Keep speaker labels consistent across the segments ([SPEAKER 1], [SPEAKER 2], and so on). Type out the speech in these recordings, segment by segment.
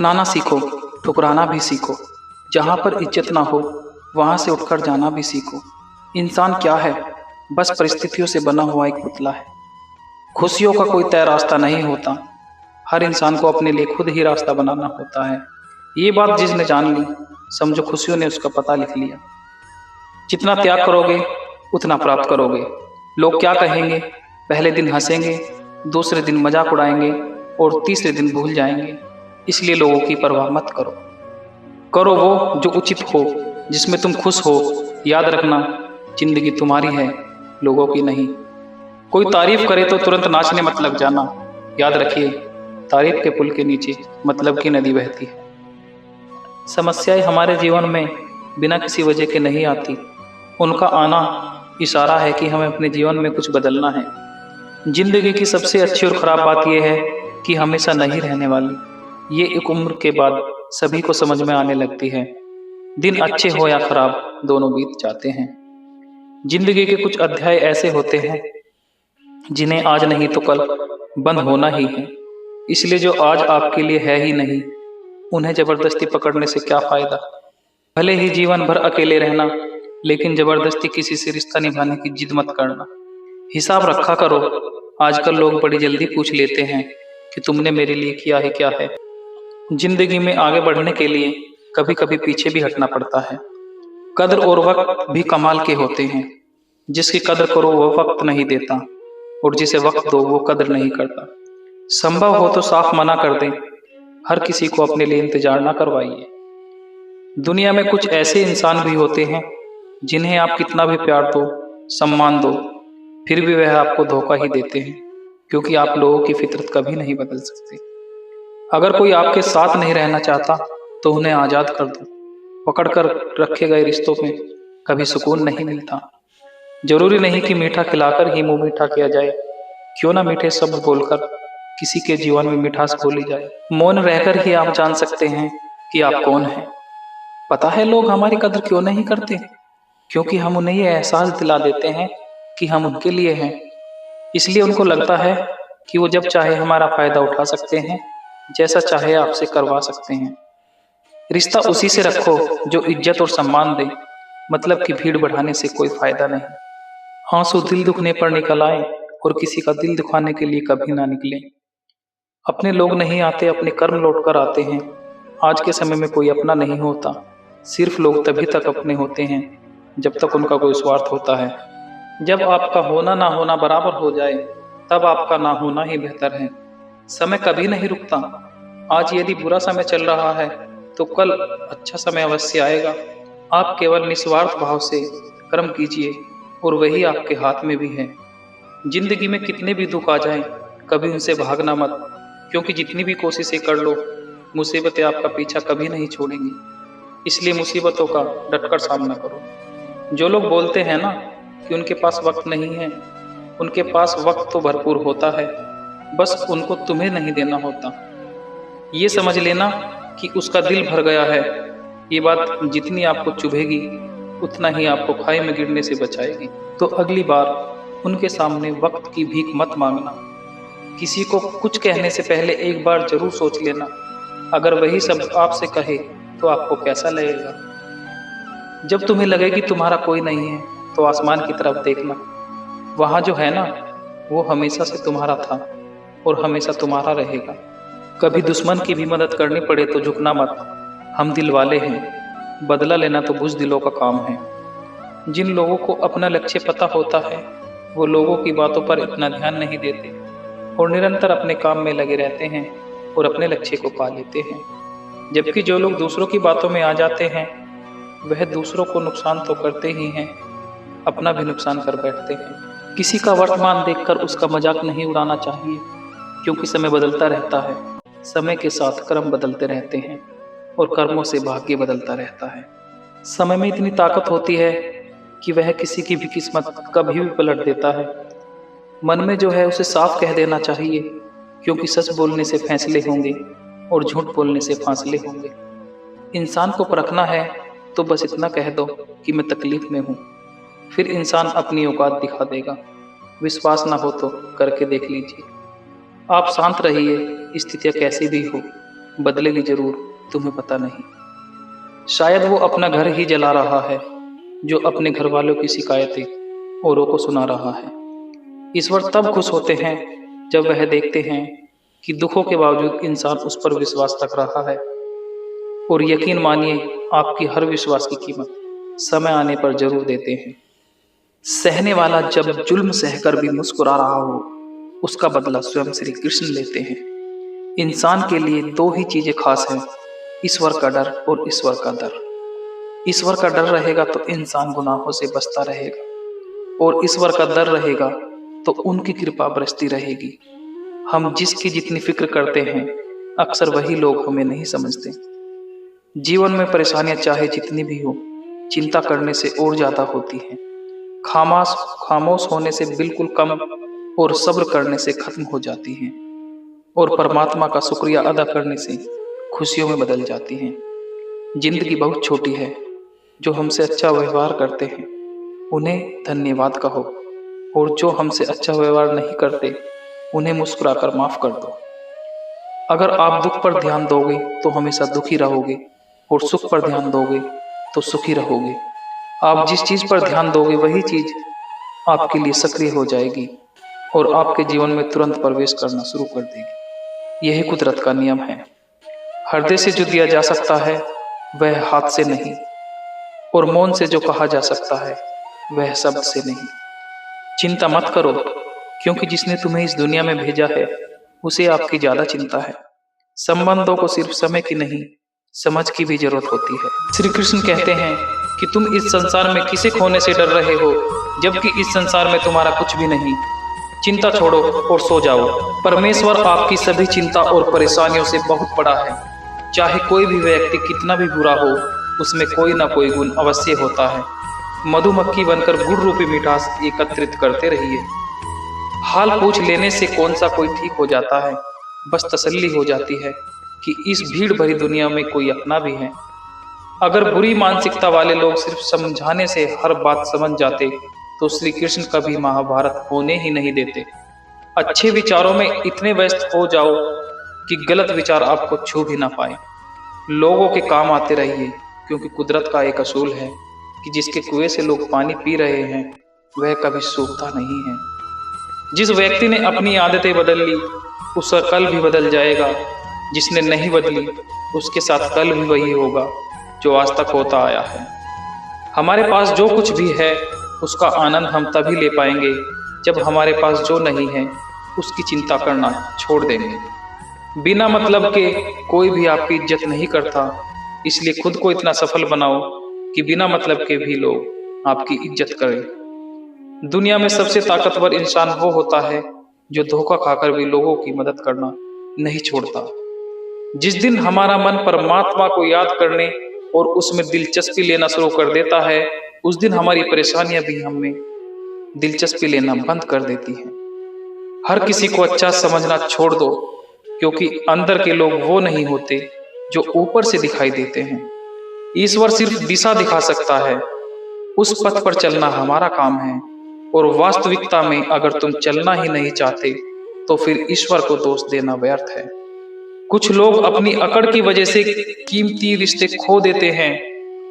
[SPEAKER 1] अपनाना सीखो, ठुकराना भी सीखो। जहाँ पर इज्जत ना हो वहाँ से उठकर जाना भी सीखो। इंसान क्या है? बस परिस्थितियों से बना हुआ एक पुतला है। खुशियों का कोई तय रास्ता नहीं होता। हर इंसान को अपने लिए खुद ही रास्ता बनाना होता है। ये बात जिसने जान ली, समझो खुशियों ने उसका पता लिख लिया। जितना त्याग करोगे उतना प्राप्त करोगे। लोग क्या कहेंगे? पहले दिन हंसेंगे, दूसरे दिन मजाक उड़ाएंगे और तीसरे दिन भूल जाएंगे। इसलिए लोगों की परवाह मत करो। करो वो जो उचित हो, जिसमें तुम खुश हो। याद रखना, जिंदगी तुम्हारी है, लोगों की नहीं। कोई तारीफ करे तो तुरंत नाचने मत लग जाना। याद रखिए, तारीफ के पुल के नीचे मतलब की नदी बहती है। समस्याएं हमारे जीवन में बिना किसी वजह के नहीं आती। उनका आना इशारा है कि हमें अपने जीवन में कुछ बदलना है। जिंदगी की सबसे अच्छी और खराब बात यह है कि हमेशा नहीं रहने वाली। ये एक उम्र के बाद सभी को समझ में आने लगती है। दिन अच्छे हो या खराब, दोनों बीत जाते हैं। जिंदगी के कुछ अध्याय ऐसे होते हैं जिन्हें आज नहीं तो कल बंद होना ही है। इसलिए जो आज आपके लिए है ही नहीं, उन्हें जबरदस्ती पकड़ने से क्या फायदा। भले ही जीवन भर अकेले रहना, लेकिन जबरदस्ती किसी से रिश्ता निभाने की जिद मत करना। हिसाब रखा करो। आजकल लोग बड़ी जल्दी पूछ लेते हैं कि तुमने मेरे लिए किया है क्या है। जिंदगी में आगे बढ़ने के लिए कभी कभी पीछे भी हटना पड़ता है। कद्र और वक्त भी कमाल के होते हैं। जिसकी कद्र करो वो वक्त नहीं देता, और जिसे वक्त दो वो कद्र नहीं करता। संभव हो तो साफ मना कर दें। हर किसी को अपने लिए इंतजार ना करवाइए। दुनिया में कुछ ऐसे इंसान भी होते हैं जिन्हें आप कितना भी प्यार दो, सम्मान दो, फिर भी वह आपको धोखा ही देते हैं, क्योंकि आप लोगों की फितरत कभी नहीं बदल सकते। अगर कोई आपके साथ नहीं रहना चाहता तो उन्हें आज़ाद कर दो। पकड़ कर रखे गए रिश्तों में कभी सुकून नहीं मिलता। जरूरी नहीं कि मीठा खिलाकर ही मुंह मीठा किया जाए। क्यों ना मीठे शब्द बोलकर किसी के जीवन में मिठास घोली जाए। मौन रहकर ही आप जान सकते हैं कि आप कौन हैं। पता है लोग हमारी कदर क्यों नहीं करते? क्योंकि हम उन्हें ये एहसास दिला देते हैं कि हम उनके लिए हैं। इसलिए उनको लगता है कि वो जब चाहे हमारा फायदा उठा सकते हैं, जैसा चाहे आपसे करवा सकते हैं। रिश्ता उसी से रखो जो इज्जत और सम्मान दे, मतलब कि भीड़ बढ़ाने से कोई फायदा नहीं। आंसू दिल दुखने पर निकल आए और किसी का दिल दुखाने के लिए कभी ना निकले। अपने लोग नहीं आते, अपने कर्म लौट कर आते हैं। आज के समय में कोई अपना नहीं होता। सिर्फ लोग तभी तक अपने होते हैं जब तक उनका कोई स्वार्थ होता है। जब आपका होना ना होना बराबर हो जाए, तब आपका ना होना ही बेहतर है। समय कभी नहीं रुकता। आज यदि बुरा समय चल रहा है तो कल अच्छा समय अवश्य आएगा। आप केवल निस्वार्थ भाव से कर्म कीजिए और वही आपके हाथ में भी है। जिंदगी में कितने भी दुख आ जाएं, कभी उनसे भागना मत, क्योंकि जितनी भी कोशिशें कर लो, मुसीबतें आपका पीछा कभी नहीं छोड़ेंगी। इसलिए मुसीबतों का डटकर सामना करो। जो लोग बोलते हैं ना कि उनके पास वक्त नहीं है, उनके पास वक्त तो भरपूर होता है, बस उनको तुम्हें नहीं देना होता। ये समझ लेना कि उसका दिल भर गया है। ये बात जितनी आपको चुभेगी उतना ही आपको खाई में गिरने से बचाएगी। तो अगली बार उनके सामने वक्त की भीख मत मांगना। किसी को कुछ कहने से पहले एक बार जरूर सोच लेना, अगर वही शब्द आपसे कहे तो आपको कैसा लगेगा। जब तुम्हें लगे कि तुम्हारा कोई नहीं है तो आसमान की तरफ देखना। वहाँ जो है ना, वो हमेशा से तुम्हारा था और हमेशा तुम्हारा रहेगा। कभी दुश्मन की भी मदद करनी पड़े तो झुकना मत। हम दिल वाले हैं, बदला लेना तो बुज़दिलों का काम है। जिन लोगों को अपना लक्ष्य पता होता है, वो लोगों की बातों पर इतना ध्यान नहीं देते और निरंतर अपने काम में लगे रहते हैं और अपने लक्ष्य को पा लेते हैं। जबकि जो लोग दूसरों की बातों में आ जाते हैं, वह दूसरों को नुकसान तो करते ही हैं, अपना भी नुकसान कर बैठते हैं। किसी का वर्तमान देखकर उसका मजाक नहीं उड़ाना चाहिए, क्योंकि समय बदलता रहता है। समय के साथ कर्म बदलते रहते हैं और कर्मों से भाग्य बदलता रहता है। समय में इतनी ताकत होती है कि वह किसी की भी किस्मत कभी भी पलट देता है। मन में जो है उसे साफ कह देना चाहिए, क्योंकि सच बोलने से फैसले होंगे और झूठ बोलने से फासले होंगे। इंसान को परखना है तो बस इतना कह दो कि मैं तकलीफ में हूँ, फिर इंसान अपनी औकात दिखा देगा। विश्वास ना हो तो करके देख लीजिए। आप शांत रहिए, स्थितियाँ कैसी भी हो। बदलेगी जरूर, तुम्हें पता नहीं। शायद वो अपना घर ही जला रहा है, जो अपने घर वालों की शिकायतें औरों को सुना रहा है। ईश्वर तब खुश होते हैं जब वह देखते हैं कि दुखों के बावजूद इंसान उस पर विश्वास रख रहा है। और यकीन मानिए, आपकी हर विश्वास की कीमत समय आने पर जरूर देते हैं। सहने वाला जब जुल्म सहकर भी मुस्कुरा रहा हो, उसका बदला स्वयं श्री कृष्ण लेते हैं। इंसान के लिए दो ही चीजें खास हैं, ईश्वर का डर और ईश्वर का दर। ईश्वर का डर रहेगा तो इंसान गुनाहों से बचता रहेगा, और ईश्वर का डर रहेगा तो उनकी कृपा बरसती रहेगी। हम जिसकी जितनी फिक्र करते हैं, अक्सर वही लोग हमें नहीं समझते। जीवन में परेशानियां चाहे जितनी भी हो, चिंता करने से और ज्यादा होती हैं। खामोश होने से बिल्कुल कम और सब्र करने से खत्म हो जाती हैं, और परमात्मा का शुक्रिया अदा करने से खुशियों में बदल जाती हैं। जिंदगी बहुत छोटी है, जो हमसे अच्छा व्यवहार करते हैं उन्हें धन्यवाद कहो, और जो हमसे अच्छा व्यवहार नहीं करते उन्हें मुस्कुराकर माफ कर दो। अगर आप दुख पर ध्यान दोगे तो हमेशा दुखी रहोगे, और सुख पर ध्यान दोगे तो सुखी रहोगे। आप जिस चीज पर ध्यान दोगे वही चीज आपके लिए सक्रिय हो जाएगी और आपके जीवन में तुरंत प्रवेश करना शुरू कर देगी। यही कुदरत का नियम है। हृदय से जो दिया जा सकता है वह हाथ से नहीं, और मौन से जो कहा जा सकता है वह शब्द से नहीं। चिंता मत करो, क्योंकि जिसने तुम्हें इस दुनिया में भेजा है उसे आपकी ज्यादा चिंता है। संबंधों को सिर्फ समय की नहीं, समझ की भी जरूरत होती है। श्री कृष्ण कहते हैं कि तुम इस संसार में किसे खोने से डर रहे हो, जबकि इस संसार में तुम्हारा कुछ भी नहीं। चिंता छोड़ो और सो जाओ। परमेश्वर आपकी सभी चिंता और परेशानियों से बहुत बड़ा है। चाहे कोई भी व्यक्ति कितना भी बुरा हो, उसमें कोई ना कोई गुण अवश्य होता है। मधुमक्खी बनकर गुड़ रूपी मिठास एकत्रित करते रहिए। हाल पूछ लेने से कौन सा कोई ठीक हो जाता है, बस तसल्ली हो जाती है कि इस भीड़ भरी दुनिया में कोई अपना भी है। अगर बुरी मानसिकता वाले लोग सिर्फ समझाने से हर बात समझ जाते तो श्री कृष्ण कभी महाभारत होने ही नहीं देते। अच्छे विचारों में इतने व्यस्त हो जाओ कि गलत विचार आपको छू भी ना पाए। लोगों के काम आते रहिए, क्योंकि कुदरत का एक असूल है कि जिसके कुएं से लोग पानी पी रहे हैं वह कभी सूखता नहीं है। जिस व्यक्ति ने अपनी आदतें बदल ली उसका कल भी बदल जाएगा। जिसने नहीं बदली उसके साथ कल भी वही होगा जो आज तक होता आया है। हमारे पास जो कुछ भी है उसका आनंद हम तभी ले पाएंगे जब हमारे पास जो नहीं है उसकी चिंता करना छोड़ देंगे। बिना मतलब के कोई भी आपकी इज्जत नहीं करता, इसलिए खुद को इतना सफल बनाओ कि बिना मतलब के भी लोग आपकी इज्जत करें। दुनिया में सबसे ताकतवर इंसान वो होता है जो धोखा खाकर भी लोगों की मदद करना नहीं छोड़ता। जिस दिन हमारा मन परमात्मा को याद करने और उसमें दिलचस्पी लेना शुरू कर देता है, उस दिन हमारी परेशानियां भी हमें दिलचस्पी लेना बंद कर देती हैं। हर किसी को अच्छा समझना छोड़ दो, क्योंकि अंदर के लोग वो नहीं होते जो ऊपर से दिखाई देते हैं। ईश्वर सिर्फ दिशा दिखा सकता है, उस पथ पर चलना हमारा काम है। और वास्तविकता में अगर तुम चलना ही नहीं चाहते तो फिर ईश्वर को दोष देना व्यर्थ है। कुछ लोग अपनी अकड़ की वजह से कीमती रिश्ते खो देते हैं,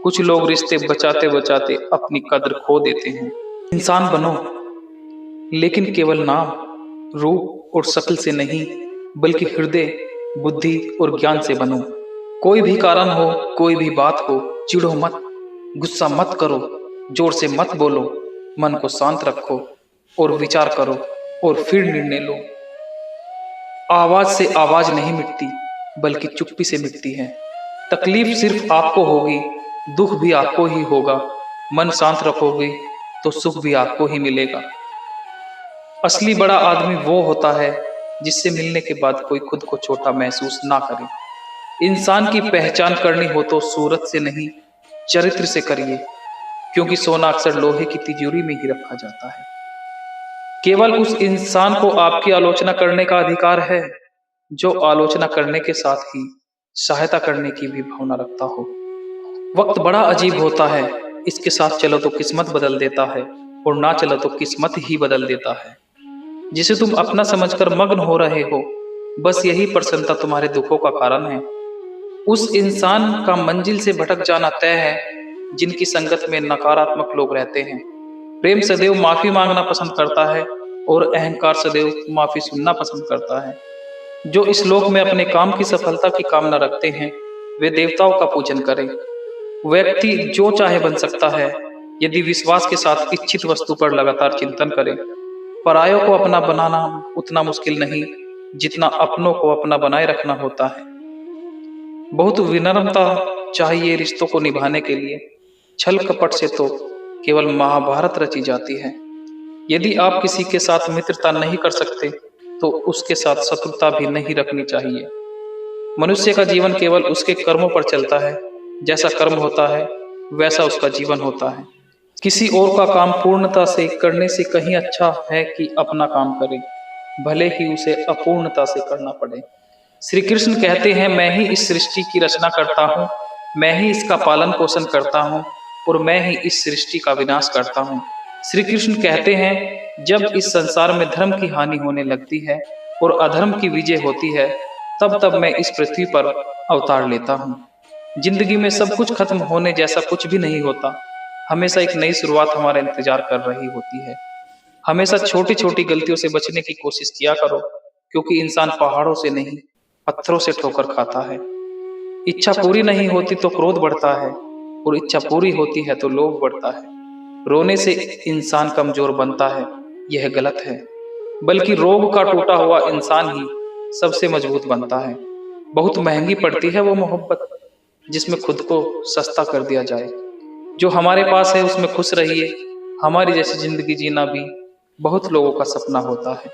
[SPEAKER 1] कुछ लोग रिश्ते बचाते बचाते अपनी कद्र खो देते हैं। इंसान बनो, लेकिन केवल नाम, रूप और शक्ल से नहीं, बल्कि हृदय, बुद्धि और ज्ञान से बनो। कोई भी कारण हो, कोई भी बात हो, चिढ़ो मत, गुस्सा मत करो, जोर से मत बोलो, मन को शांत रखो और विचार करो और फिर निर्णय लो। आवाज से आवाज नहीं मिटती, बल्कि चुप्पी से मिटती है। तकलीफ सिर्फ आपको होगी, दुख भी आपको ही होगा। मन शांत रखोगे तो सुख भी आपको ही मिलेगा। असली बड़ा आदमी वो होता है जिससे मिलने के बाद कोई खुद को छोटा महसूस ना करे। इंसान की पहचान करनी हो तो सूरत से नहीं, चरित्र से करिए, क्योंकि सोना अक्सर लोहे की तिजोरी में ही रखा जाता है। केवल उस इंसान को आपकी आलोचना करने का अधिकार है जो आलोचना करने के साथ ही सहायता करने की भी भावना रखता हो। वक्त बड़ा अजीब होता है, इसके साथ चलो तो किस्मत बदल देता है और ना चलो तो किस्मत ही बदल देता है। जिसे तुम अपना समझकर मग्न हो रहे हो बस यही प्रसन्नता तुम्हारे दुखों का कारण है। उस इंसान का मंजिल से भटक जाना तय है जिनकी संगत में नकारात्मक लोग रहते हैं। प्रेम सदैव माफी मांगना पसंद करता है और अहंकार सदैव माफी सुनना पसंद करता है। जो इस लोक में अपने काम की सफलता की कामना रखते हैं वे देवताओं का पूजन करें। व्यक्ति जो चाहे बन सकता है यदि विश्वास के साथ इच्छित वस्तु पर लगातार चिंतन करे। परायों को अपना बनाना उतना मुश्किल नहीं जितना अपनों को अपना बनाए रखना होता है। बहुत विनम्रता चाहिए रिश्तों को निभाने के लिए। छल कपट से तो केवल महाभारत रची जाती है। यदि आप किसी के साथ मित्रता नहीं कर सकते तो उसके साथ शत्रुता भी नहीं रखनी चाहिए। मनुष्य का जीवन केवल उसके कर्मों पर चलता है। जैसा कर्म होता है वैसा उसका जीवन होता है। किसी और का काम पूर्णता से करने से कहीं अच्छा है कि अपना काम करे, भले ही उसे अपूर्णता से करना पड़े। श्री कृष्ण कहते हैं, मैं ही इस सृष्टि की रचना करता हूँ, मैं ही इसका पालन पोषण करता हूँ और मैं ही इस सृष्टि का विनाश करता हूँ। श्री कृष्ण कहते हैं, जब इस संसार में धर्म की हानि होने लगती है और अधर्म की विजय होती है तब तब मैं इस पृथ्वी पर अवतार लेता हूँ। जिंदगी में सब कुछ खत्म होने जैसा कुछ भी नहीं होता। हमेशा एक नई शुरुआत हमारा इंतजार कर रही होती है। हमेशा छोटी छोटी गलतियों से बचने की कोशिश किया करो, क्योंकि इंसान पहाड़ों से नहीं पत्थरों से ठोकर खाता है। इच्छा पूरी नहीं होती तो क्रोध बढ़ता है और इच्छा पूरी होती है तो लोभ बढ़ता है। रोने से इंसान कमजोर बनता है, यह गलत है। बल्कि रोग का टूटा हुआ इंसान ही सबसे मजबूत बनता है। बहुत महंगी पड़ती है वो मोहब्बत जिसमें खुद को सस्ता कर दिया जाए। जो हमारे पास है उसमें खुश रहिए। हमारी जैसी जिंदगी जीना भी बहुत लोगों का सपना होता है।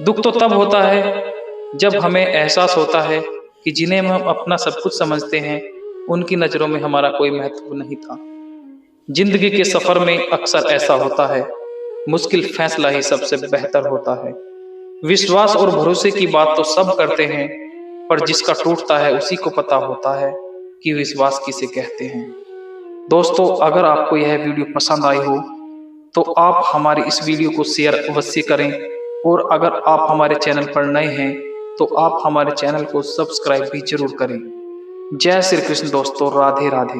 [SPEAKER 1] दुख तो तब होता है जब हमें एहसास होता है कि जिन्हें हम अपना सब कुछ समझते हैं उनकी नजरों में हमारा कोई महत्व नहीं था। जिंदगी के सफर में अक्सर ऐसा होता है, मुश्किल फैसला ही सबसे बेहतर होता है। विश्वास और भरोसे की बात तो सब करते हैं, पर जिसका टूटता है उसी को पता होता है कि विश्वास किसे कहते हैं। दोस्तों, अगर आपको यह वीडियो पसंद आई हो तो आप हमारी इस वीडियो को शेयर अवश्य करें और अगर आप हमारे चैनल पर नए हैं तो आप हमारे चैनल को सब्सक्राइब भी जरूर करें। जय श्री कृष्ण दोस्तों, राधे राधे।